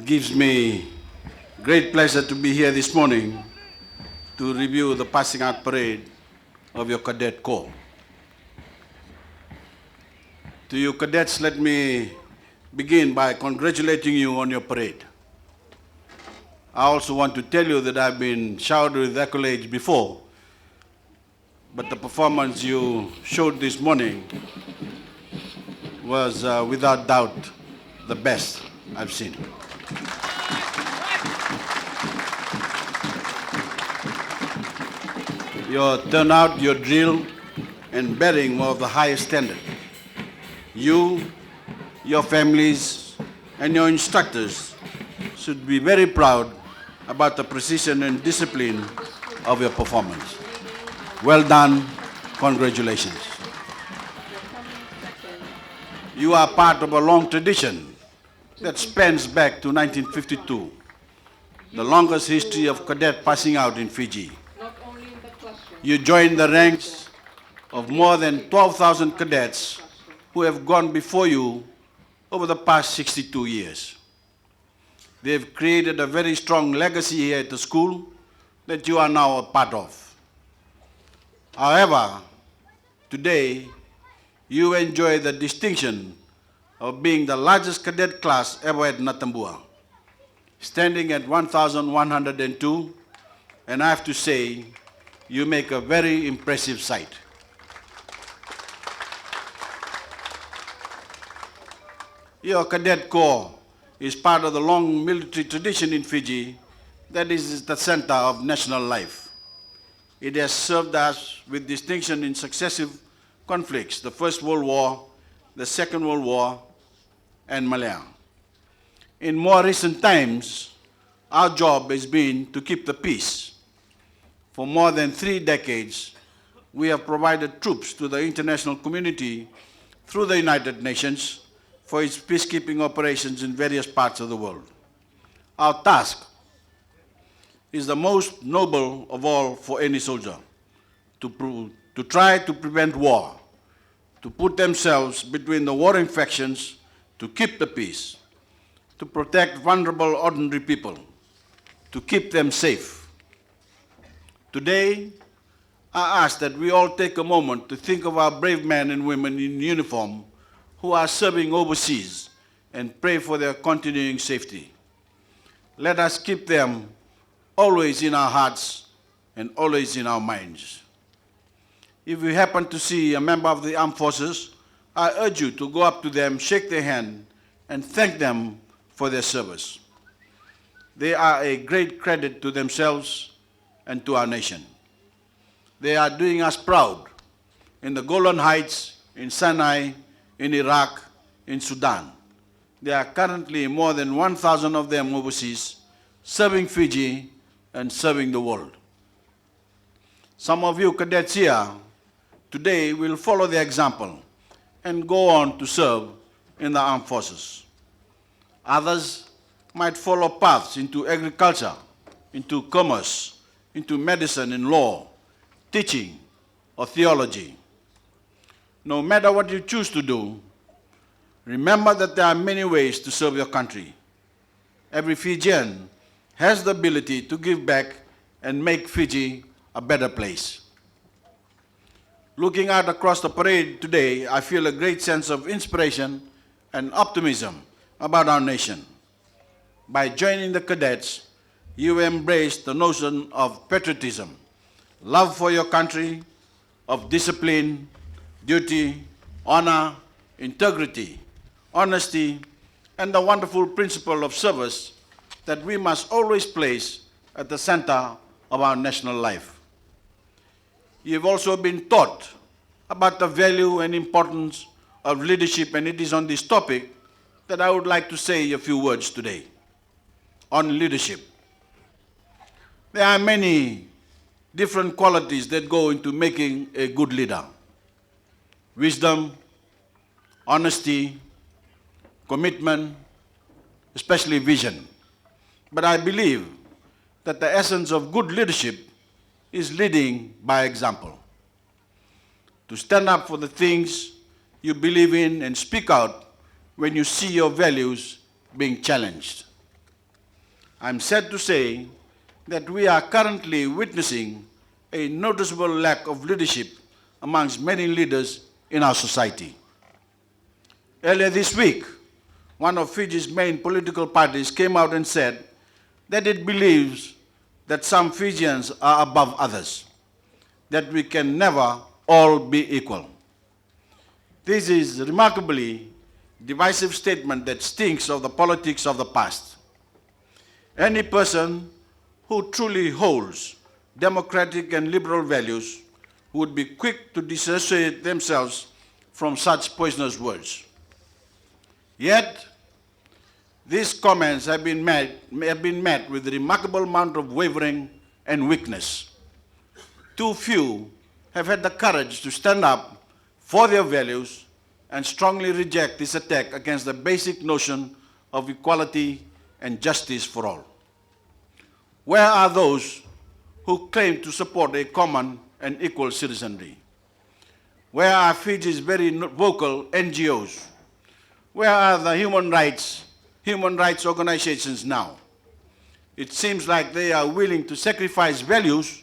gives me great pleasure to be here this morning to review the passing out parade of your cadet corps. To you cadets, let me begin by congratulating you on your parade. I also want to tell you that I've been showered with accolades before, but the performance you showed this morning was without doubt the best I've seen. Your turnout, your drill, and bearing were of the highest standard. You, your families, and your instructors should be very proud about the precision and discipline of your performance. Well done, congratulations. You are part of a long tradition that spans back to 1952, the longest history of cadet passing out in Fiji. You joined the ranks of more than 12,000 cadets who have gone before you over the past 62 years. They have created a very strong legacy here at the school that you are now a part of. However, today, you enjoy the distinction of being the largest cadet class ever at Natabua, standing at 1,102, and I have to say, you make a very impressive sight. Your cadet corps is part of the long military tradition in Fiji that is the center of national life. It has served us with distinction in successive conflicts, the First World War, the Second World War, and Malaya. In more recent times, our job has been to keep the peace. For more than 3 decades, we have provided troops to the international community through the United Nations for its peacekeeping operations in various parts of the world. Our task is the most noble of all for any soldier, to try to prevent war, to put themselves between the warring factions, to keep the peace, to protect vulnerable ordinary people, to keep them safe. Today, I ask that we all take a moment to think of our brave men and women in uniform who are serving overseas and pray for their continuing safety. Let us keep them always in our hearts and always in our minds. If you happen to see a member of the armed forces, I urge you to go up to them, shake their hand, and thank them for their service. They are a great credit to themselves and to our nation. They are doing us proud in the Golan Heights, in Sinai, in Iraq, in Sudan. There are currently more than 1,000 of them overseas, serving Fiji and serving the world. Some of you cadets here today will follow their example and go on to serve in the armed forces. Others might follow paths into agriculture, into commerce, into medicine and law, teaching, or theology. No matter what you choose to do, remember that there are many ways to serve your country. Every Fijian has the ability to give back and make Fiji a better place. Looking out across the parade today, I feel a great sense of inspiration and optimism about our nation. By joining the cadets, you embrace the notion of patriotism, love for your country, of discipline, duty, honor, integrity, honesty, and the wonderful principle of service that we must always place at the center of our national life. You've also been taught about the value and importance of leadership, and it is on this topic that I would like to say a few words today. On leadership. There are many different qualities that go into making a good leader. Wisdom, honesty, commitment, especially vision. But I believe that the essence of good leadership is leading by example. To stand up for the things you believe in and speak out when you see your values being challenged. I'm sad to say that we are currently witnessing a noticeable lack of leadership amongst many leaders in our society. Earlier this week, one of Fiji's main political parties came out and said that it believes that some Fijians are above others, that we can never all be equal. This is a remarkably divisive statement that stinks of the politics of the past. Any person who truly holds democratic and liberal values would be quick to dissociate themselves from such poisonous words. Yet, these comments have been met with a remarkable amount of wavering and weakness. Too few have had the courage to stand up for their values and strongly reject this attack against the basic notion of equality and justice for all. Where are those who claim to support a common and equal citizenry? Where are Fiji's very vocal NGOs? Where are the human rights organizations now? It seems like they are willing to sacrifice values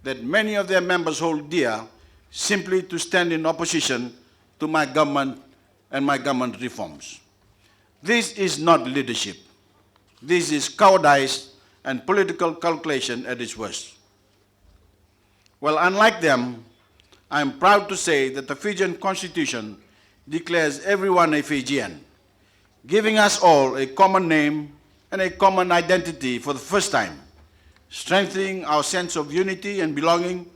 that many of their members hold dear simply to stand in opposition to my government and my government reforms. This is not leadership. This is cowardice and political calculation at its worst. Well, unlike them, I am proud to say that the Fijian Constitution declares everyone a Fijian, giving us all a common name and a common identity for the first time, strengthening our sense of unity and belonging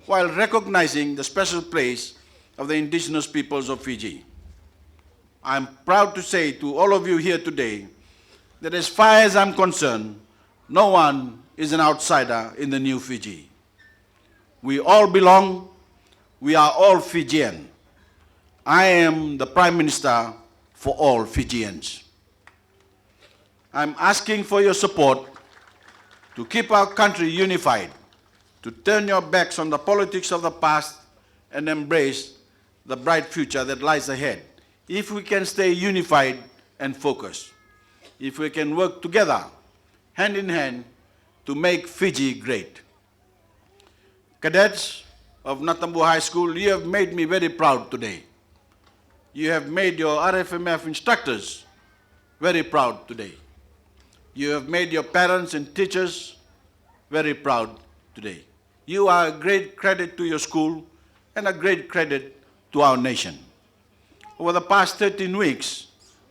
while recognizing the special place of the indigenous peoples of Fiji. I am proud to say to all of you here today that as far as I'm concerned, no one is an outsider in the new Fiji. We all belong. We are all Fijian. I am the Prime Minister for all Fijians. I'm asking for your support to keep our country unified, to turn your backs on the politics of the past and embrace the bright future that lies ahead. If we can stay unified and focused, if we can work together, hand in hand, to make Fiji great. Cadets of Natabua High School, you have made me very proud today. You have made your RFMF instructors very proud today. You have made your parents and teachers very proud today. You are a great credit to your school and a great credit to our nation. Over the past 13 weeks,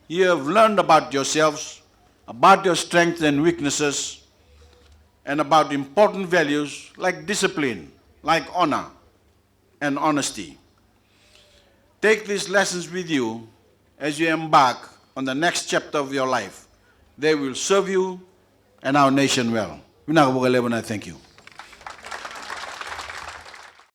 you have learned about yourselves, about your strengths and weaknesses, and about important values like discipline, like honor and honesty. Take these lessons with you as you embark on the next chapter of your life. They will serve you and our nation well. Thank you.